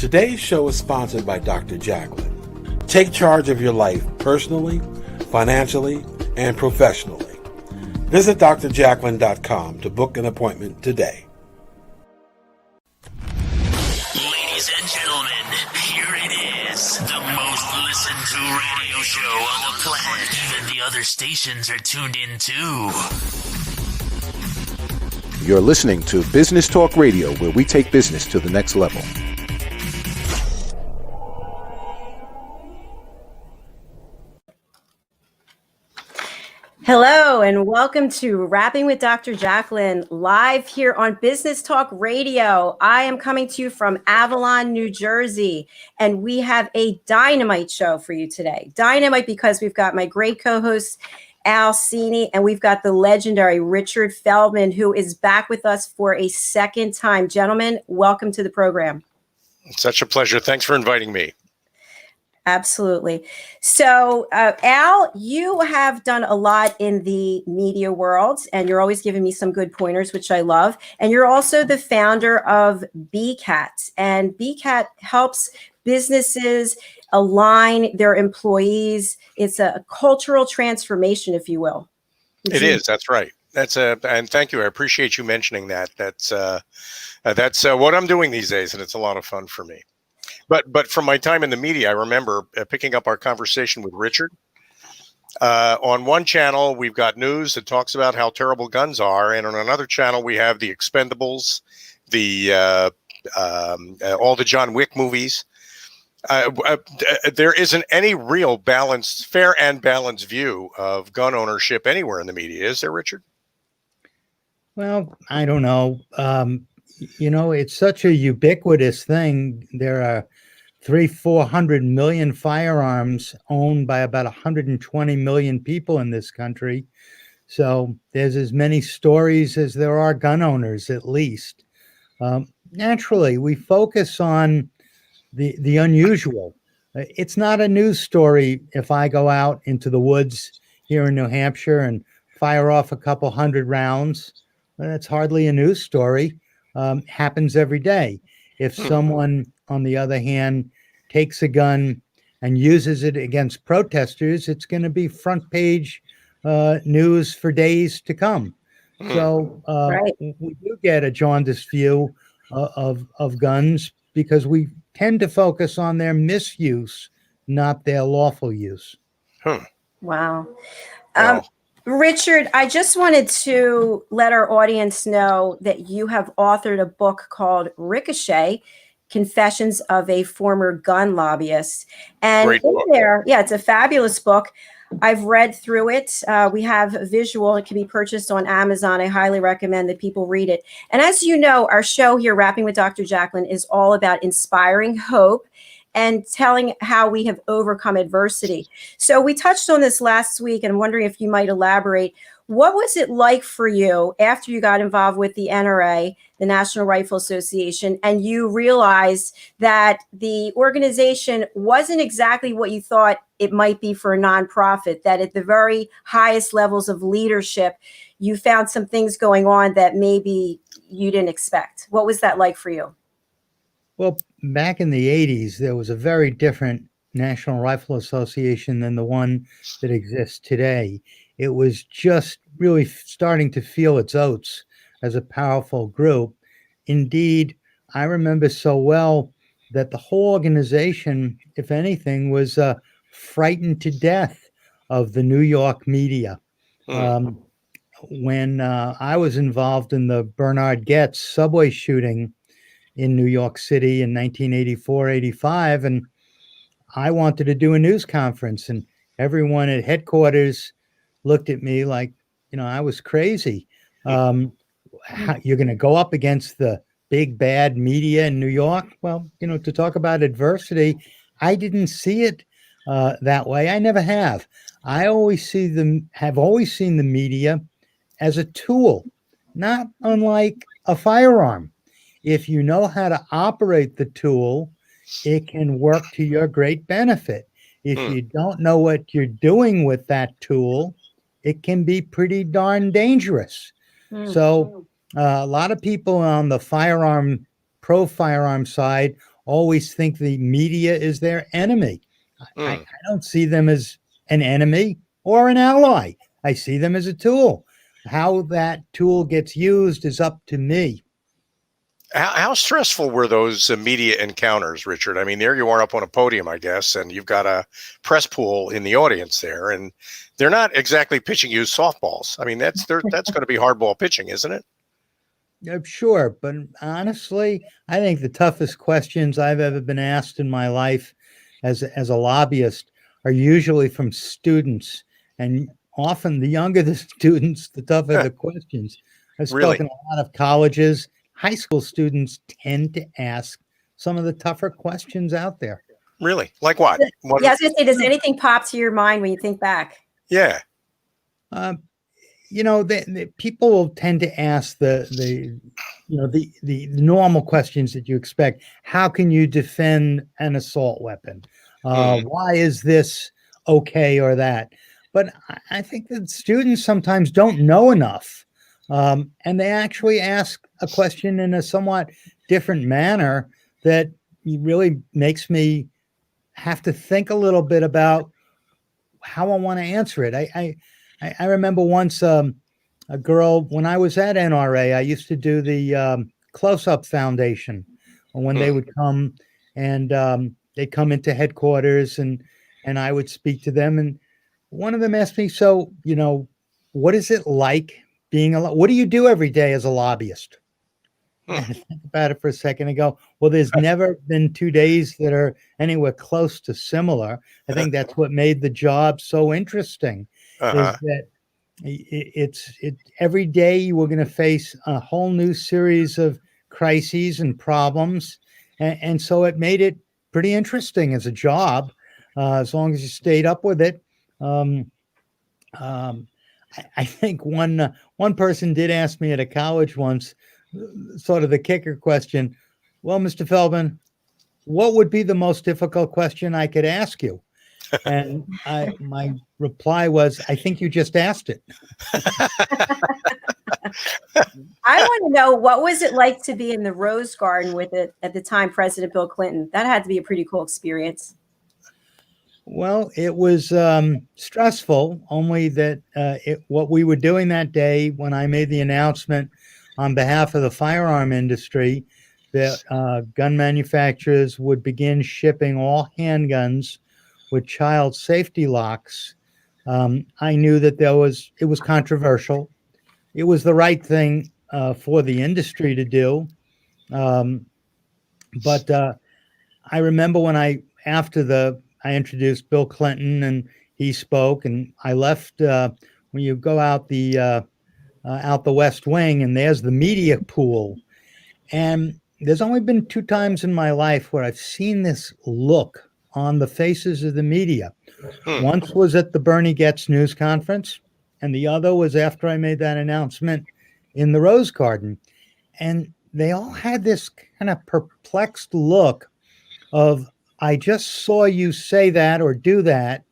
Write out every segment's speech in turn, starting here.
Today's show is sponsored by Dr. Jacalyn. Take charge of your life personally, financially, and professionally. Visit drjacalyn.com to book an appointment today. Ladies and gentlemen, here it is, the most listened to radio show on the planet. Even the other stations are tuned in too. You're listening to Business Talk Radio, where we take business to the next level. Hello and welcome to Rapping with Dr. Jacalyn, live here on Business Talk Radio. I am coming to you from Avalon, New Jersey, and we have a dynamite show for you today. Dynamite because we've got my great co-host, Cini, and we've got the legendary Richard Feldman, who is back with us for a second time. Gentlemen, welcome to the program. It's such a pleasure. Thanks for inviting me. Absolutely. So, Al, you have done a lot in the media world, and you're always giving me some good pointers, which I love. And you're also the founder of BCAT, and BCAT helps businesses align their employees. It's a cultural transformation, if you will. It is. That's right. And thank you. I appreciate you mentioning that. That's what I'm doing these days, and it's a lot of fun for me. But from my time in the media, I remember picking up our conversation with Richard. On one channel, we've got news that talks about how terrible guns are, and on another channel, we have the Expendables, all the John Wick movies. There isn't any real fair and balanced view of gun ownership anywhere in the media, is there, Richard? Well, I don't know. It's such a ubiquitous thing. There are 400 million firearms owned by about 120 million people in this country. So there's as many stories as there are gun owners, at least. Naturally, we focus on the unusual. It's not a news story if I go out into the woods here in New Hampshire and fire off a couple hundred rounds. That's hardly a news story. Happens every day. If someone, on the other hand, takes a gun and uses it against protesters, it's going to be front page news for days to come. So Right. We do get a jaundiced view of guns because we tend to focus on their misuse, not their lawful use. Wow. Richard, I just wanted to let our audience know that you have authored a book called Ricochet, Confessions of a Former Gun Lobbyist. And Great book. It's a fabulous book. I've read through it. We have a visual. It can be purchased on Amazon. I highly recommend that people read it. And as you know, our show here, Rapping with Dr. Jacalyn, is all about inspiring hope and telling how we have overcome adversity. So we touched on this last week, and I'm wondering if you might elaborate. What was it like for you after you got involved with the NRA, the National Rifle Association, and you realized that the organization wasn't exactly what you thought it might be for a nonprofit, that at the very highest levels of leadership, you found some things going on that maybe you didn't expect? What was that like for you? Well, back in the 80s, there was a very different National Rifle Association than the one that exists today. It was just really starting to feel its oats as a powerful group. Indeed, I remember so well that the whole organization, if anything, was frightened to death of the New York media. When I was involved in the Bernard Goetz subway shooting in New York City in 1984-85, and I wanted to do a news conference, and everyone at headquarters looked at me like, I was crazy. You're going to go up against the big bad media in New York? Well, to talk about adversity, I didn't see it that way. I never have. I always have always seen the media as a tool, not unlike a firearm. If you know how to operate the tool, it can work to your great benefit. If you don't know what you're doing with that tool, it can be pretty darn dangerous. So a lot of people on the pro firearm side always think the media is their enemy. I don't see them as an enemy or an ally. I see them as a tool. How that tool gets used is up to me. How stressful were those media encounters, Richard? I mean, there you are up on a podium, I guess, and you've got a press pool in the audience there, and they're not exactly pitching you softballs. I mean, that's going to be hardball pitching, isn't it? Yeah, sure, but honestly, I think the toughest questions I've ever been asked in my life as a lobbyist are usually from students, and often the younger the students, the tougher the questions. I've Really? spoken to a lot of colleges. High school students tend to ask some of the tougher questions out there. Really? Like what? What? Yeah, I was going to say, does anything pop to your mind when you think back? Yeah. The people will tend to ask the normal questions that you expect. How can you defend an assault weapon? Why is this okay or that? But I think that students sometimes don't know enough, and they actually ask a question in a somewhat different manner that really makes me have to think a little bit about how I want to answer it. I remember once a girl, when I was at NRA, I used to do the Close-Up Foundation when they would come, and they'd come into headquarters, and I would speak to them. And one of them asked me, so, what is it like being what do you do every day as a lobbyist? And I think about it for a second and go, well, there's never been 2 days that are anywhere close to similar. I think that's what made the job so interesting. Is that it's every day we're going to face a whole new series of crises and problems, and so it made it pretty interesting as a job, as long as you stayed up with it. I think one person did ask me at a college once, sort of the kicker question, well, Mr. Feldman, what would be the most difficult question I could ask you? And my reply was, I think you just asked it. I want to know, what was it like to be in the Rose Garden with it at the time, President Bill Clinton? That had to be a pretty cool experience. Well, it was stressful, only that what we were doing that day when I made the announcement on behalf of the firearm industry that gun manufacturers would begin shipping all handguns with child safety locks. I knew that it was controversial. It was the right thing for the industry to do. But I remember when I introduced Bill Clinton and he spoke, and I left, when you go out the West Wing, and there's the media pool. And there's only been 2 times in my life where I've seen this look on the faces of the media. Once was at the Bernie Getz news conference, and the other was after I made that announcement in the Rose Garden. And they all had this kind of perplexed look of, I just saw you say that or do that,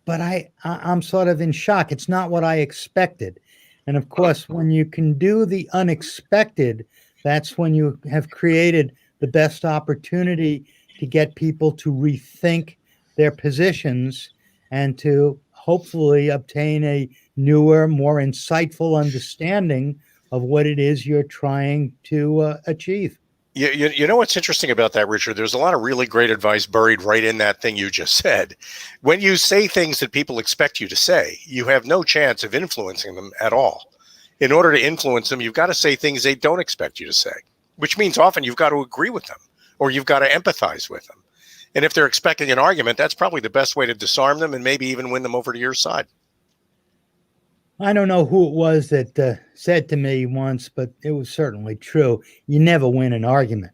but I'm sort of in shock. It's not what I expected. And of course, when you can do the unexpected, that's when you have created the best opportunity to get people to rethink their positions and to hopefully obtain a newer, more insightful understanding of what it is you're trying to achieve. You know what's interesting about that, Richard? There's a lot of really great advice buried right in that thing you just said. When you say things that people expect you to say, you have no chance of influencing them at all. In order to influence them, you've got to say things they don't expect you to say, which means often you've got to agree with them or you've got to empathize with them. And if they're expecting an argument, that's probably the best way to disarm them and maybe even win them over to your side. I don't know who it was that said to me once, but it was certainly true. You never win an argument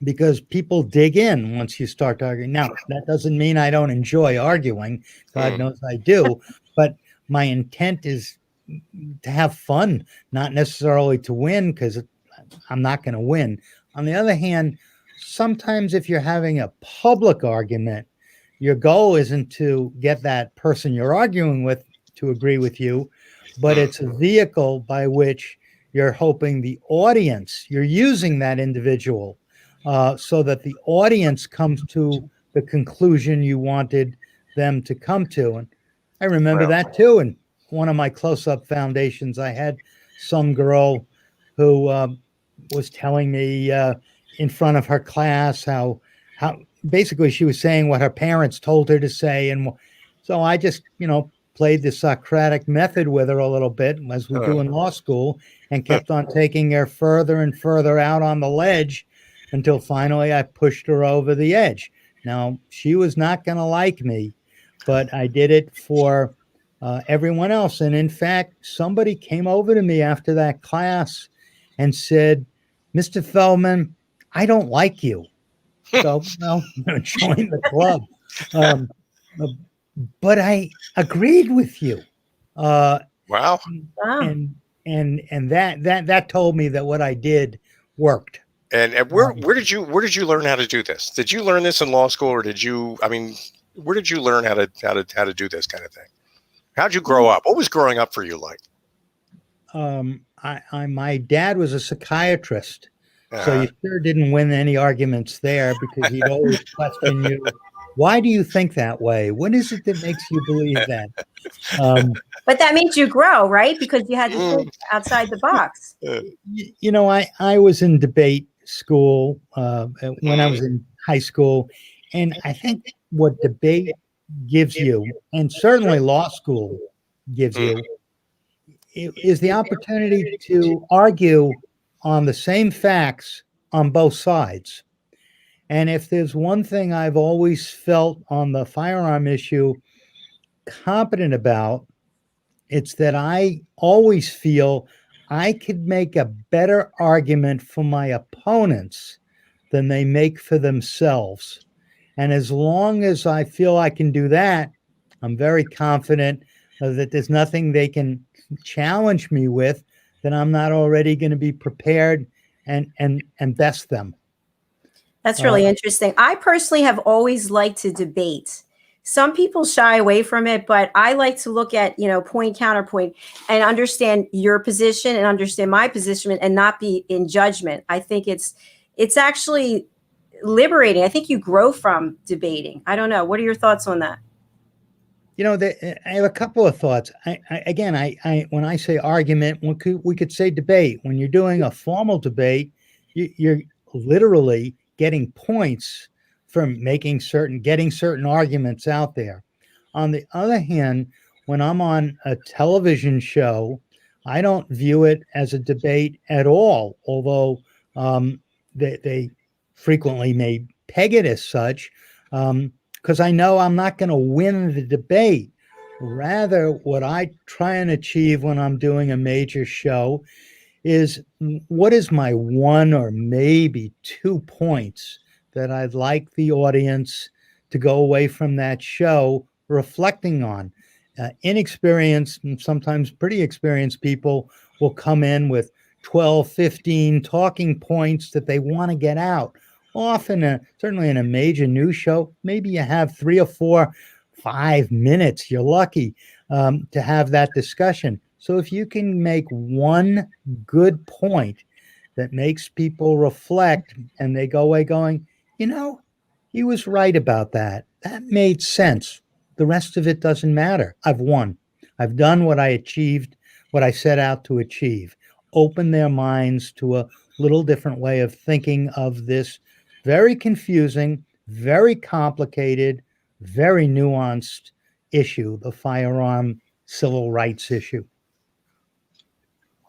because people dig in once you start arguing. Now, that doesn't mean I don't enjoy arguing. God knows I do. But my intent is to have fun, not necessarily to win, because I'm not going to win. On the other hand, sometimes if you're having a public argument, your goal isn't to get that person you're arguing with to agree with you, but it's a vehicle by which you're hoping the audience, you're using that individual so that the audience comes to the conclusion you wanted them to come to. And I remember Wow. that too. In one of my close-up foundations, I had some girl who was telling me in front of her class how basically she was saying what her parents told her to say. And so I just, played the Socratic method with her a little bit, as we do in law school, and kept on taking her further and further out on the ledge until finally I pushed her over the edge. Now, she was not going to like me, but I did it for everyone else. And in fact, somebody came over to me after that class and said, "Mr. Feldman, I don't like you." So, join the club. But I agreed with you. Wow. Wow. And that told me that what I did worked. And where did you learn how to do this? Did you learn this in law school, or where did you learn how to do this kind of thing? How'd you grow up? What was growing up for you like? My dad was a psychiatrist, so you sure didn't win any arguments there, because he'd always question you. Why do you think that way? What is it that makes you believe that? But that made you grow, right? Because you had to think outside the box. I was in debate school when I was in high school. And I think what debate gives you, and certainly law school gives you, is the opportunity to argue on the same facts on both sides. And if there's one thing I've always felt on the firearm issue competent about, it's that I always feel I could make a better argument for my opponents than they make for themselves. And as long as I feel I can do that, I'm very confident that there's nothing they can challenge me with that I'm not already going to be prepared and best them. That's really interesting. I personally have always liked to debate. Some people shy away from it, but I like to look at, point, counterpoint, and understand your position and understand my position and not be in judgment. I think it's actually liberating. I think you grow from debating. I don't know. What are your thoughts on that? I have a couple of thoughts. I when I say argument, we could say debate. When you're doing a formal debate, you're literally getting points from getting certain arguments out there. On the other hand, when I'm on a television show, I don't view it as a debate at all, although they frequently may peg it as such, because I know I'm not going to win the debate. Rather, what I try and achieve when I'm doing a major show is, what is my one or maybe 2 points that I'd like the audience to go away from that show reflecting on? Inexperienced and sometimes pretty experienced people will come in with 12, 15 talking points that they want to get out. Often, certainly in a major news show, maybe you have 3 or 4, 5 minutes. You're lucky to have that discussion. So if you can make one good point that makes people reflect and they go away going, he was right about that. That made sense. The rest of it doesn't matter. I've won. I've done what I achieved, what I set out to achieve. Open their minds to a little different way of thinking of this very confusing, very complicated, very nuanced issue, the firearm civil rights issue.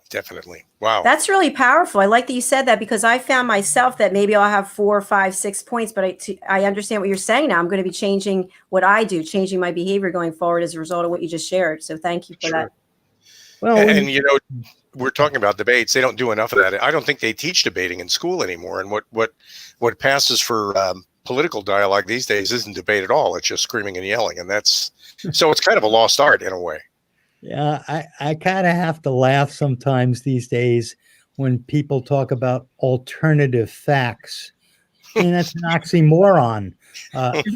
Definitely. Wow. That's really powerful. I like that you said that, because I found myself that maybe I'll have 4, 5, 6 points, but I understand what you're saying now. I'm going to be changing what I do, changing my behavior going forward as a result of what you just shared. So thank you for that. Well, and we're talking about debates. They don't do enough of that. I don't think they teach debating in school anymore. And what passes for political dialogue these days isn't debate at all. It's just screaming and yelling. And so it's kind of a lost art in a way. Yeah, I kind of have to laugh sometimes these days when people talk about alternative facts. And that's an oxymoron.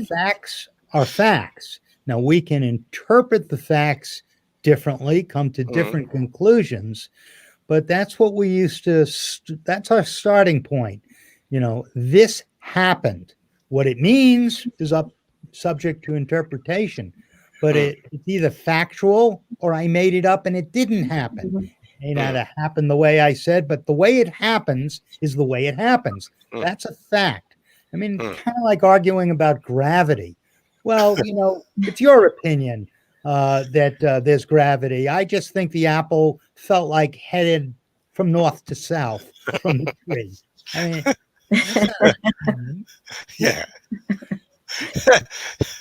Facts are facts. Now, we can interpret the facts differently, come to different conclusions, but that's what we used to, that's our starting point. This happened. What it means is subject to interpretation, but it's either factual or I made it up and it didn't happen. It may not have happened the way I said, but the way it happens is the way it happens. That's a fact. I mean, kind of like arguing about gravity. Well, it's your opinion that there's gravity. I just think the apple felt like headed from north to south from the tree. I mean, yeah.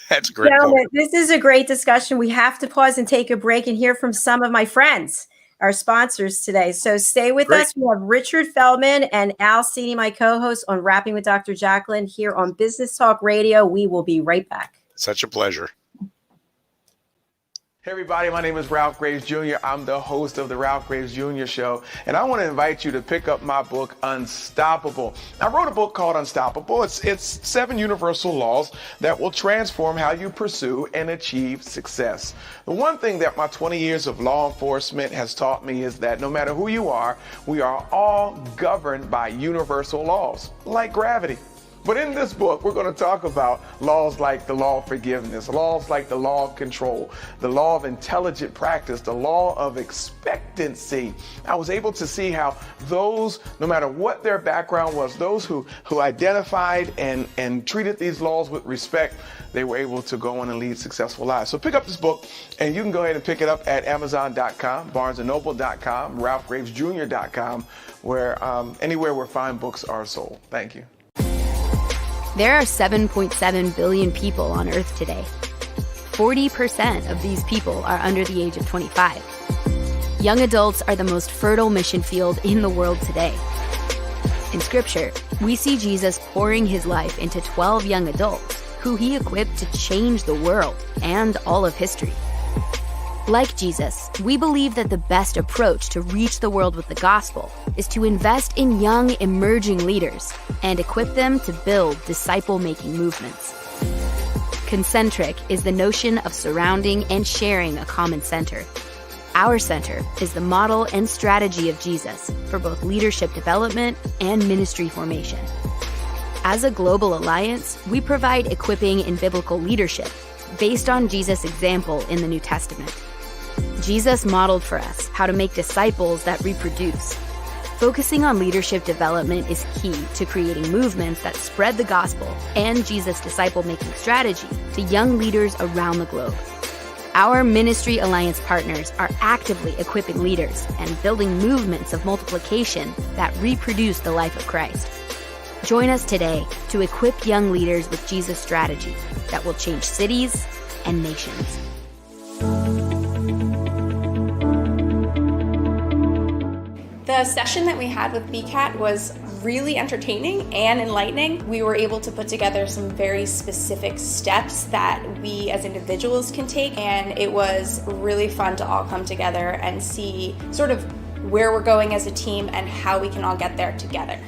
That's great. Gentlemen, this is a great discussion. We have to pause and take a break and hear from some of my friends, our sponsors today. So stay with us. We have Richard Feldman and Al Cini, my co-host on Rapping with Dr. Jacalyn here on Business Talk Radio. We will be right back. Such a pleasure. Hey everybody, my name is Ralph Graves Jr. I'm the host of the Ralph Graves Jr. Show, and I want to invite you to pick up my book, Unstoppable. I wrote a book called Unstoppable. It's 7 universal laws that will transform how you pursue and achieve success. The one thing that my 20 years of law enforcement has taught me is that no matter who you are, we are all governed by universal laws, like gravity. But in this book, we're going to talk about laws like the law of forgiveness, laws like the law of control, the law of intelligent practice, the law of expectancy. I was able to see how those, no matter what their background was, those who identified and treated these laws with respect, they were able to go on and lead successful lives. So pick up this book, and you can go ahead and pick it up at Amazon.com, BarnesandNoble.com, RalphGravesJr.com, where anywhere where fine books are sold. Thank you. There are 7.7 billion people on Earth today. 40% of these people are under the age of 25. Young adults are the most fertile mission field in the world today. In Scripture, we see Jesus pouring his life into 12 young adults who he equipped to change the world and all of history. Like Jesus, we believe that the best approach to reach the world with the gospel is to invest in young, emerging leaders and equip them to build disciple-making movements. Concentric is the notion of surrounding and sharing a common center. Our center is the model and strategy of Jesus for both leadership development and ministry formation. As a global alliance, we provide equipping in biblical leadership based on Jesus' example in the New Testament. Jesus modeled for us how to make disciples that reproduce. Focusing on leadership development is key to creating movements that spread the gospel and Jesus' disciple-making strategy to young leaders around the globe. Our Ministry Alliance partners are actively equipping leaders and building movements of multiplication that reproduce the life of Christ. Join us today to equip young leaders with Jesus' strategy that will change cities and nations. The session that we had with BCAT was really entertaining and enlightening. We were able to put together some very specific steps that we as individuals can take, and it was really fun to all come together and see sort of where we're going as a team and how we can all get there together.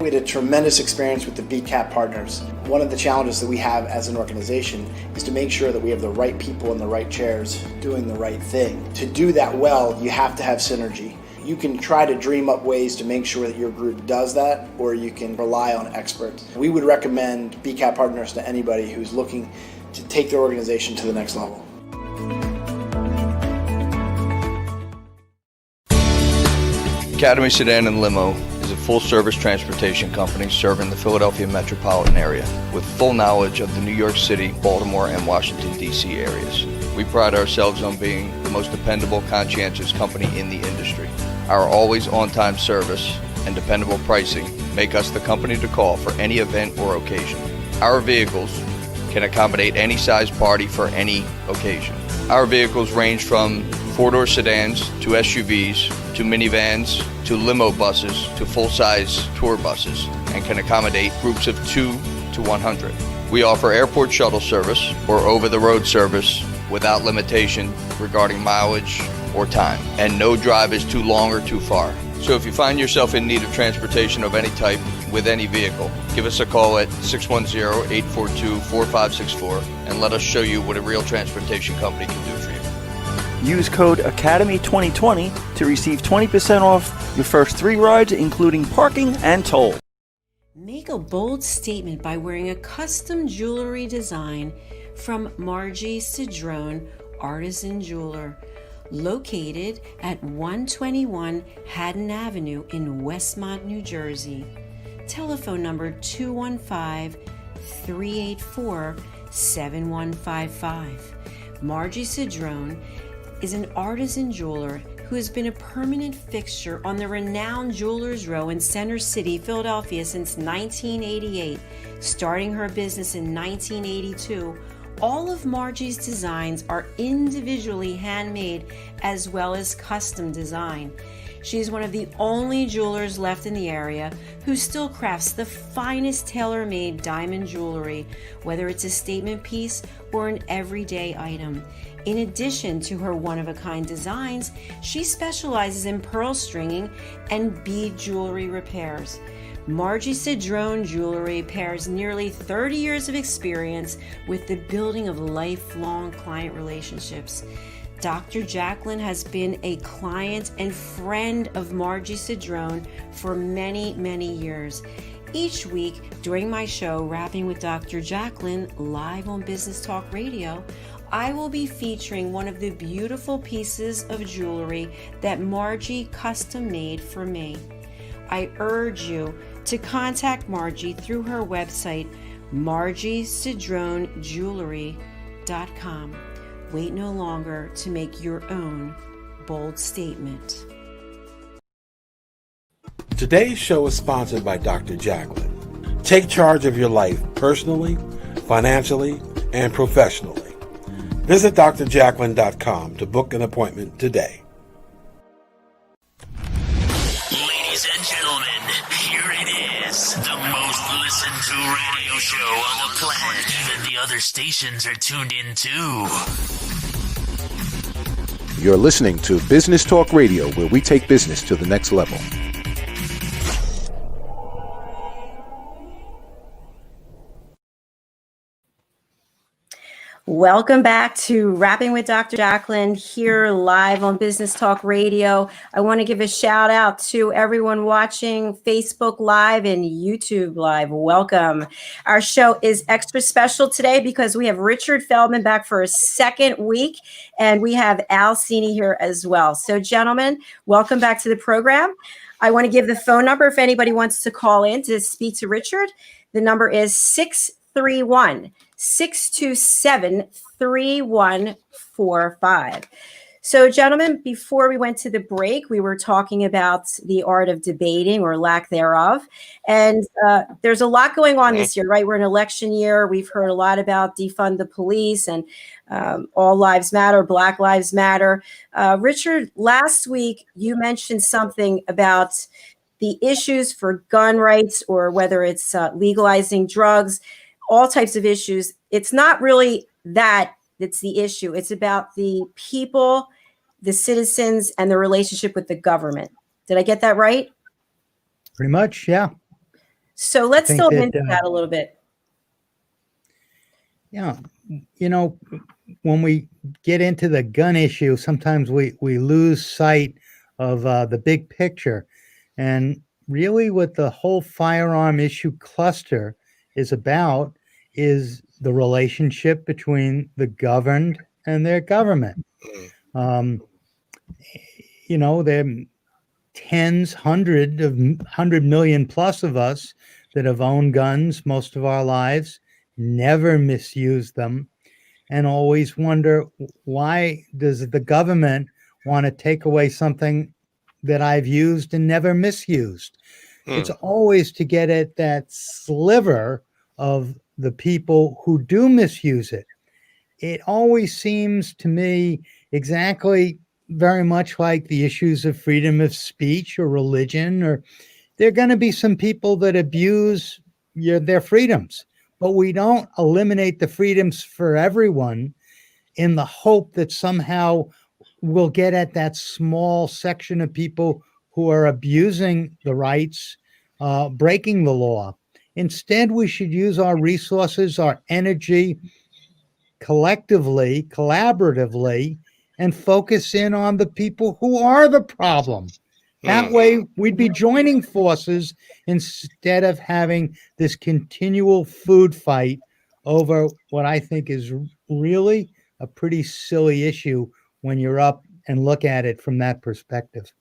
We had a tremendous experience with the BCAT partners. One of the challenges that we have as an organization is to make sure that we have the right people in the right chairs doing the right thing. To do that well, you have to have synergy. You can try to dream up ways to make sure that your group does that, or you can rely on experts. We would recommend BCAT partners to anybody who's looking to take their organization to the next level. Academy Sedan and Limo is a full-service transportation company serving the Philadelphia metropolitan area with full knowledge of the New York City, Baltimore, and Washington, D.C. areas. We pride ourselves on being the most dependable, conscientious company in the industry. Our always on-time service and dependable pricing make us the company to call for any event or occasion. Our vehicles can accommodate any size party for any occasion. Our vehicles range from four-door sedans to SUVs to minivans to limo buses to full-size tour buses and can accommodate groups of 2 to 100. We offer airport shuttle service or over-the-road service without limitation regarding mileage or time, and no drive is too long or too far. So if you find yourself in need of transportation of any type with any vehicle, give us a call at 610-842-4564 and let us show you what a real transportation company can do for you. Use code ACADEMY2020 to receive 20% off your first 3 rides, including parking and toll. Make a bold statement by wearing a custom jewelry design from Margie Cedrone, Artisan Jeweler, located at 121 Haddon Avenue in Westmont, New Jersey. Telephone number 215-384-7155. Margie Cedrone is an artisan jeweler who has been a permanent fixture on the renowned Jewelers Row in Center City, Philadelphia since 1988. Starting her business in 1982, all of Margie's designs are individually handmade as well as custom design. She is one of the only jewelers left in the area who still crafts the finest tailor-made diamond jewelry, whether it's a statement piece or an everyday item. In addition to her one-of-a-kind designs, she specializes in pearl stringing and bead jewelry repairs. Margie Cedrone Jewelry pairs nearly 30 years of experience with the building of lifelong client relationships. Dr. Jacalyn has been a client and friend of Margie Cedrone for many, many years. Each week during my show, Rapping with Dr. Jacalyn, live on Business Talk Radio, I will be featuring one of the beautiful pieces of jewelry that Margie custom made for me. I urge you to contact Margie through her website, margiecedronejewelry.com. Wait no longer to make your own bold statement. Today's show is sponsored by Dr. Jacalyn. Take charge of your life personally, financially, and professionally. Visit drjacalyn.com to book an appointment today. Ladies and gentlemen, here it is, the most listened to radio show on the planet. Even the other stations are tuned in too. You're listening to Business Talk Radio, where we take business to the next level. Welcome back to Rapping with Dr. Jacalyn here live on Business Talk Radio. I want to give a shout out to everyone watching Facebook Live and YouTube Live. Welcome. Our show is extra special today because we have Richard Feldman back for a second week, and we have Cini here as well. So gentlemen, welcome back to the program. I want to give the phone number if anybody wants to call in to speak to Richard. The number is 631-627-3145. So gentlemen, before we went to the break, we were talking about the art of debating or lack thereof. And there's a lot going on this year, right? We're in election year. We've heard a lot about defund the police and all lives matter, Black Lives Matter. Richard, last week you mentioned something about the issues for gun rights, or whether it's legalizing drugs, all types of issues. It's not really that's the issue. It's about the people, the citizens, and the relationship with the government. Did I get that right? Pretty much, yeah. So let's delve into that a little bit. Yeah. You know, when we get into the gun issue, sometimes we lose sight of the big picture. And really what the whole firearm issue cluster is about is the relationship between the governed and their government. You know, there are tens, 100 million plus of us that have owned guns most of our lives, never misused them, and always wonder, why does the government want to take away something that I've used and never misused? It's always to get at that sliver of the people who do misuse it. It always seems to me exactly very much like the issues of freedom of speech or religion, or there are going to be some people that abuse their freedoms, but we don't eliminate the freedoms for everyone in the hope that somehow we'll get at that small section of people who are abusing the rights, breaking the law. Instead, we should use our resources, our energy, collectively, collaboratively, and focus in on the people who are the problem. That way, we'd be joining forces instead of having this continual food fight over what I think is really a pretty silly issue when you're up and look at it from that perspective.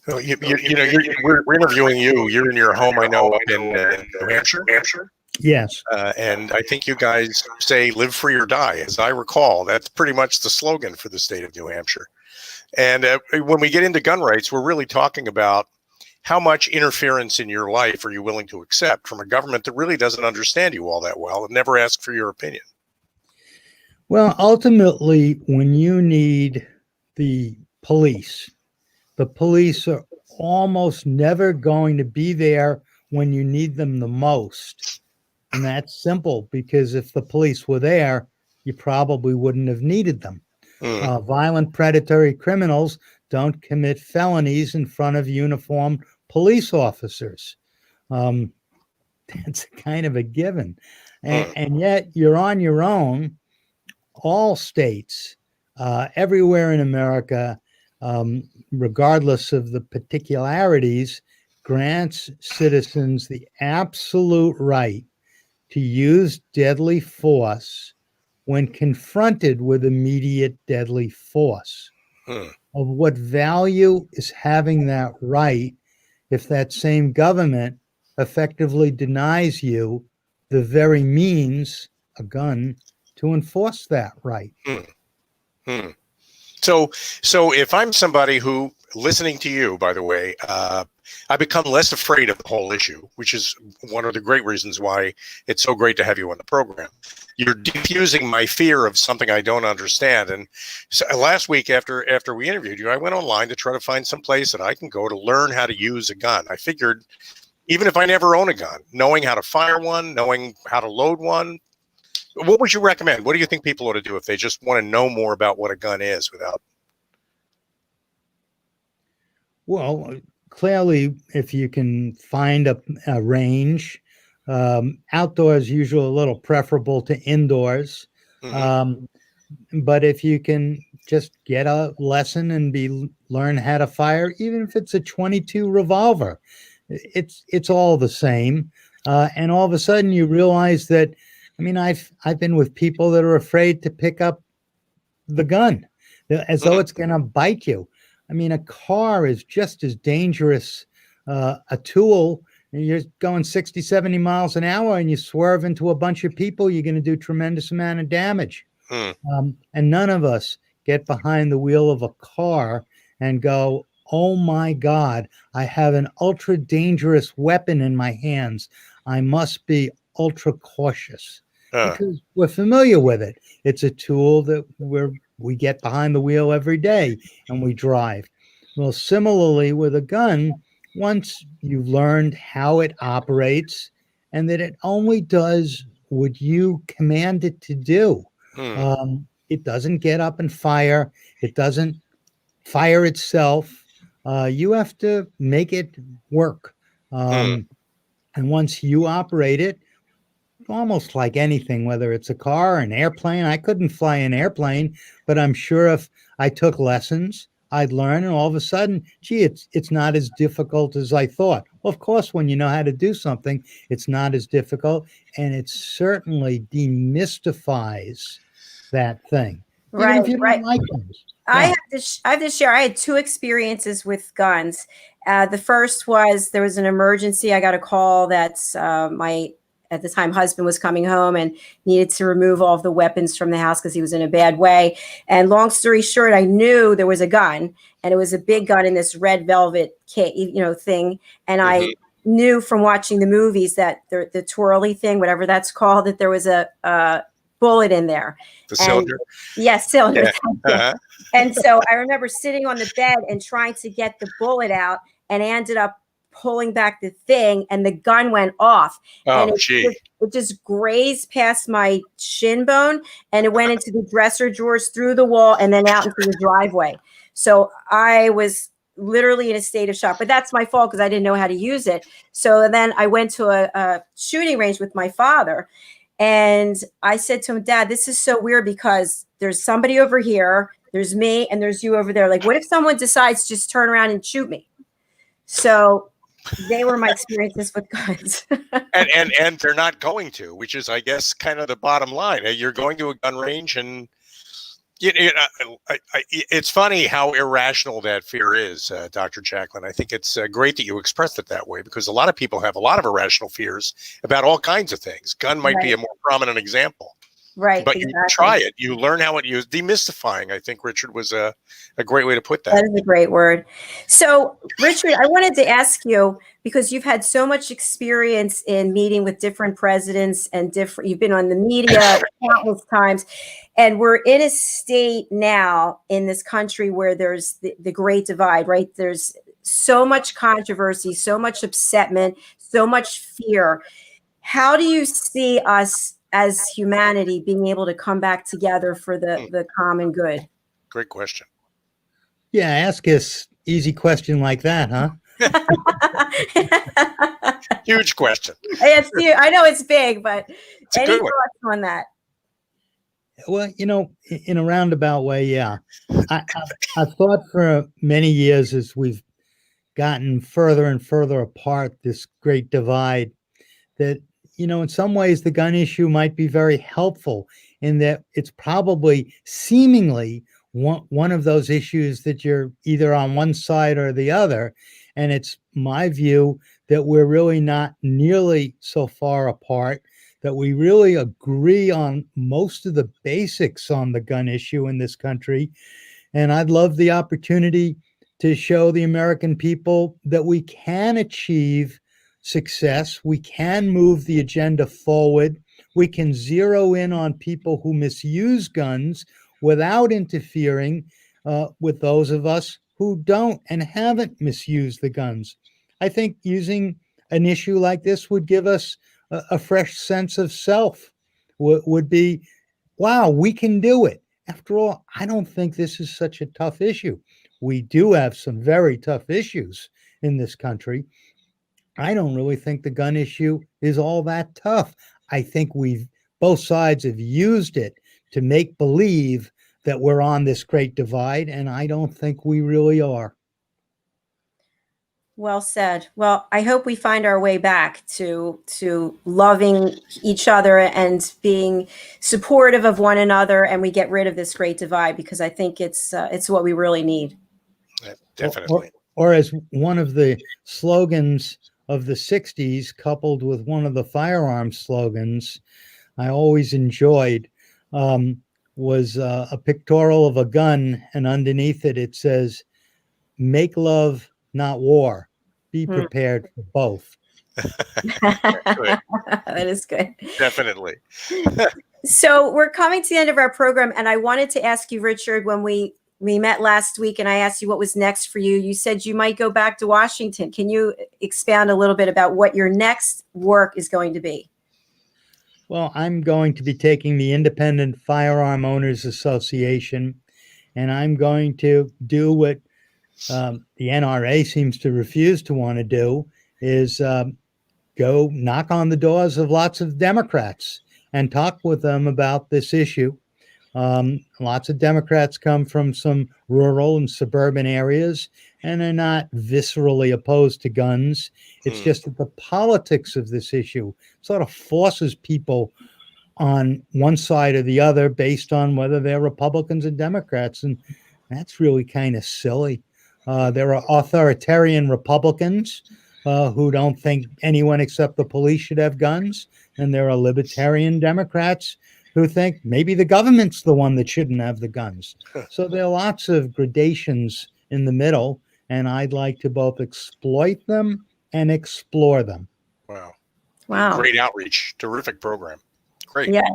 Well, we're interviewing you. You're in your home, I know, up in New Hampshire. Yes. And I think you guys say live free or die. As I recall, that's pretty much the slogan for the state of New Hampshire. And when we get into gun rights, we're really talking about how much interference in your life are you willing to accept from a government that really doesn't understand you all that well and never ask for your opinion. Well, ultimately, when you need the police are almost never going to be there when you need them the most. And that's simple, because if the police were there, you probably wouldn't have needed them. Violent predatory criminals don't commit felonies in front of uniformed police officers. That's kind of a given. And yet you're on your own. All states, everywhere in America, regardless of the particularities, grants citizens the absolute right to use deadly force when confronted with immediate deadly force. Of what value is having that right if that same government effectively denies you the very means, a gun, to enforce that right? So if I'm somebody who, listening to you, by the way, I become less afraid of the whole issue, which is one of the great reasons why it's so great to have you on the program. You're diffusing my fear of something I don't understand. And so last week, after we interviewed you, I went online to try to find some place that I can go to learn how to use a gun. I figured, even if I never own a gun, knowing how to fire one, knowing how to load one, what would you recommend? What do you think people ought to do if they just want to know more about what a gun is without? Well, clearly, if you can find a range, outdoors usually a little preferable to indoors. But if you can just get a lesson and learn how to fire, even if it's a .22 revolver, it's all the same. And all of a sudden you realize that, I mean, I've been with people that are afraid to pick up the gun as though it's going to bite you. I mean, a car is just as dangerous a tool. You're going 60, 70 miles an hour and you swerve into a bunch of people, you're going to do tremendous amount of damage. And none of us get behind the wheel of a car and go, oh my God, I have an ultra dangerous weapon in my hands. I must be ultra cautious because we're familiar with it. It's a tool that we get behind the wheel every day and we drive. Well, similarly with a gun, once you've learned how it operates and that it only does what you command it to do, it doesn't get up and fire. It doesn't fire itself. You have to make it work. And once you operate it, almost like anything, whether it's a car, an airplane, I couldn't fly an airplane, but I'm sure if I took lessons, I'd learn, and all of a sudden, gee, it's not as difficult as I thought. Well, of course, when you know how to do something, it's not as difficult, and it certainly demystifies that thing. Right, Even if you don't like things. I have to share. I had two experiences with guns. The first was there was an emergency. I got a call that my at the time husband was coming home and needed to remove all of the weapons from the house because he was in a bad way. And long story short, I knew there was a gun, and it was a big gun in this red velvet thing. And I knew from watching the movies that the twirly thing, whatever that's called, that there was a bullet in there. The cylinder? Yes, cylinder. Yeah. And so I remember sitting on the bed and trying to get the bullet out, and I ended up pulling back the thing, and the gun went off. Oh, and it just grazed past my shin bone, and it went into the dresser drawers, through the wall, and then out into the driveway. So I was literally in a state of shock, but that's my fault because I didn't know how to use it. So then I went to a shooting range with my father, and I said to him, Dad, this is so weird because there's somebody over here, There's me and there's you over there. Like, what if someone decides to just turn around and shoot me? So they were my experiences with guns. and they're not going to, which is, I guess, kind of the bottom line. You're going to a gun range, and it's funny how irrational that fear is, Dr. Jacalyn. I think it's great that you expressed it that way, because a lot of people have a lot of irrational fears about all kinds of things. Gun might be a more prominent example. Right. But you try it. You learn how it used. Demystifying, I think, Richard, was a great way to put that. That is a great word. So, Richard, I wanted to ask you, because you've had so much experience in meeting with different presidents and you've been on the media countless times, and we're in a state now in this country where there's the great divide, right? There's so much controversy, so much upsetment, so much fear. How do you see us as humanity being able to come back together for the common good? Great question. Yeah, ask us easy question like that, huh? Huge question. I know it's big, but it's any thoughts on that? Well, in a roundabout way, yeah. I've thought for many years, as we've gotten further and further apart, this great divide, that in some ways, the gun issue might be very helpful in that it's probably seemingly one of those issues that you're either on one side or the other. And it's my view that we're really not nearly so far apart, that we really agree on most of the basics on the gun issue in this country. And I'd love the opportunity to show the American people that we can achieve success. We can move the agenda forward. We can zero in on people who misuse guns without interfering with those of us who don't and haven't misused the guns. I think using an issue like this would give us a fresh sense of self, would be, wow, we can do it. After all, I don't think this is such a tough issue. We do have some very tough issues in this country. I don't really think the gun issue is all that tough. I think both sides have used it to make believe that we're on this great divide, and I don't think we really are. Well said. Well, I hope we find our way back to loving each other and being supportive of one another, and we get rid of this great divide, because I think it's what we really need. Definitely. Or as one of the slogans of the 60s, coupled with one of the firearms slogans I always enjoyed, was a pictorial of a gun, and underneath it says, "Make love, not war. Be prepared for both." That is good. Definitely. So we're coming to the end of our program, and I wanted to ask you, Richard, when we met last week and I asked you what was next for you, you said you might go back to Washington. Can you expand a little bit about what your next work is going to be? Well, I'm going to be taking the Independent Firearm Owners Association, and I'm going to do what the NRA seems to refuse to want to do, is go knock on the doors of lots of Democrats and talk with them about this issue. Lots of Democrats come from some rural and suburban areas, and they're not viscerally opposed to guns. It's just that the politics of this issue sort of forces people on one side or the other based on whether they're Republicans or Democrats. And that's really kind of silly. There are authoritarian Republicans who don't think anyone except the police should have guns. And there are libertarian Democrats who think maybe the government's the one that shouldn't have the guns. So there are lots of gradations in the middle, and I'd like to both exploit them and explore them. Wow. Great outreach. Terrific program. Great. Yeah.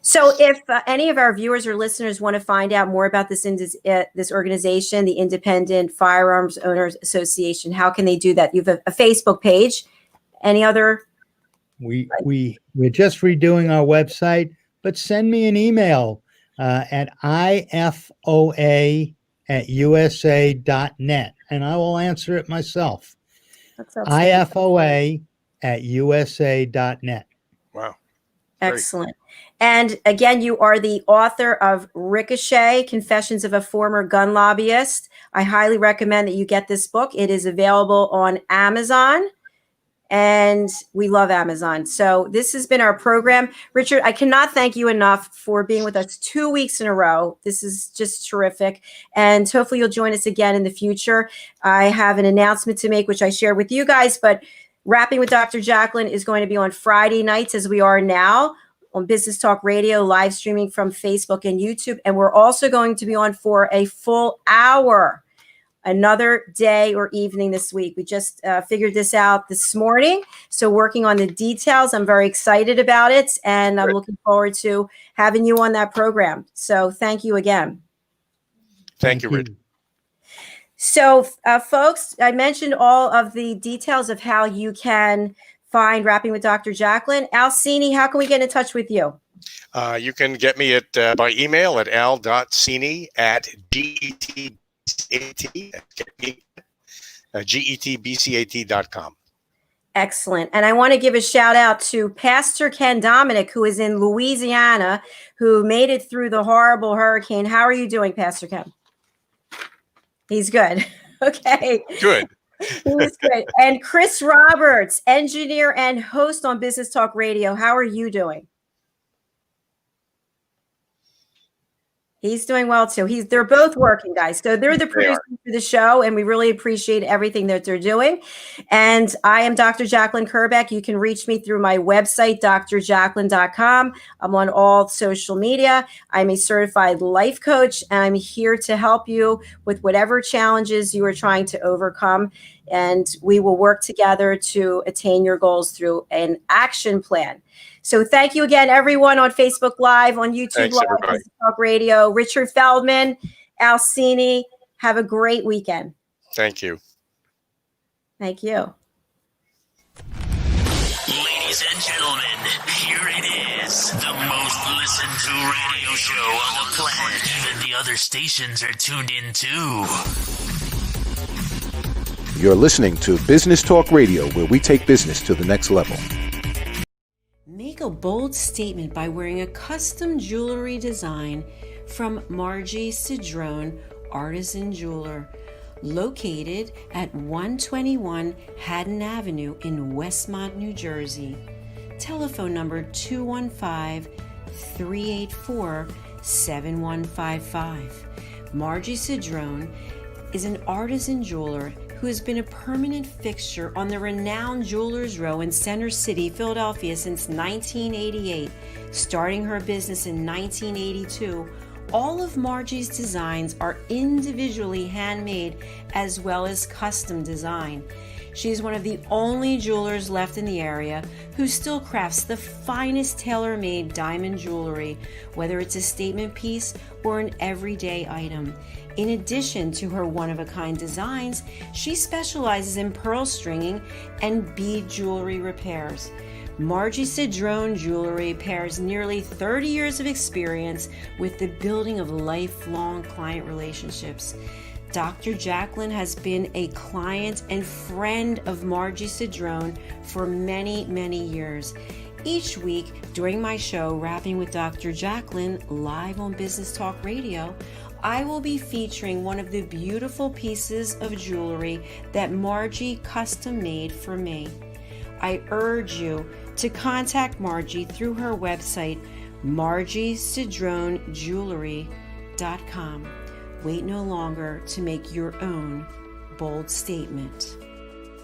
So if any of our viewers or listeners want to find out more about this organization, the Independent Firearms Owners Association, how can they do that? You have a Facebook page. Any other? We're just redoing our website, but send me an email at ifoa@usa.net, and I will answer it myself. That's ifoa@usa.net. Wow. Excellent. And again, you are the author of Ricochet, Confessions of a Former Gun Lobbyist. I highly recommend that you get this book. It is available on Amazon, and we love Amazon. So this has been our program. Richard, I cannot thank you enough for being with us 2 weeks in a row. This is just terrific. And hopefully you'll join us again in the future. I have an announcement to make, which I shared with you guys, but Rapping with Dr. Jacalyn is going to be on Friday nights, as we are now, on Business Talk Radio, live streaming from Facebook and YouTube. And we're also going to be on for a full hour, another day or evening this week. We just figured this out this morning. So working on the details. I'm very excited about it. And I'm looking forward to having you on that program. So thank you again. Thank you, Rich. So, folks, I mentioned all of the details of how you can find Rapping with Dr. Jacalyn. Al Cini, how can we get in touch with you? You can get me at by email at al.cini@getbcat.com. Excellent. And I want to give a shout out to Pastor Ken Dominic, who is in Louisiana, who made it through the horrible hurricane. How are you doing, Pastor Ken? He's good. Okay. Good. He's good. And Chris Roberts, engineer and host on Business Talk Radio. How are you doing? He's doing well too. They're both working, guys. So they're the producers for the show, and we really appreciate everything that they're doing. And I am Dr. Jacalyn Kerbeck. You can reach me through my website, drjacalyn.com. I'm on all social media. I'm a certified life coach, and I'm here to help you with whatever challenges you are trying to overcome. And we will work together to attain your goals through an action plan. So thank you again, everyone on Facebook Live, on YouTube Live, Business Talk Radio, Richard Feldman, Al Cini. Have a great weekend. Thank you. Thank you. Ladies and gentlemen, here it is, the most listened to radio show on the planet. Even the other stations are tuned in too. You're listening to Business Talk Radio, where we take business to the next level. Make a bold statement by wearing a custom jewelry design from Margie Cedrone, Artisan Jeweler, located at 121 Haddon Avenue in Westmont, New Jersey. Telephone number 215-384-7155. Margie Cedrone is an artisan jeweler who has been a permanent fixture on the renowned Jewelers Row in Center City, Philadelphia since 1988. Starting her business in 1982, all of Margie's designs are individually handmade as well as custom design. She is one of the only jewelers left in the area who still crafts the finest tailor-made diamond jewelry, whether it's a statement piece or an everyday item. In addition to her one-of-a-kind designs, she specializes in pearl stringing and bead jewelry repairs. Margie Cedrone Jewelry pairs nearly 30 years of experience with the building of lifelong client relationships. Dr. Jacalyn has been a client and friend of Margie Cedrone for many, many years. Each week during my show, Rapping with Dr. Jacalyn, live on Business Talk Radio, I will be featuring one of the beautiful pieces of jewelry that Margie custom made for me. I urge you to contact Margie through her website, margiecedronejewelry.com. Wait no longer to make your own bold statement.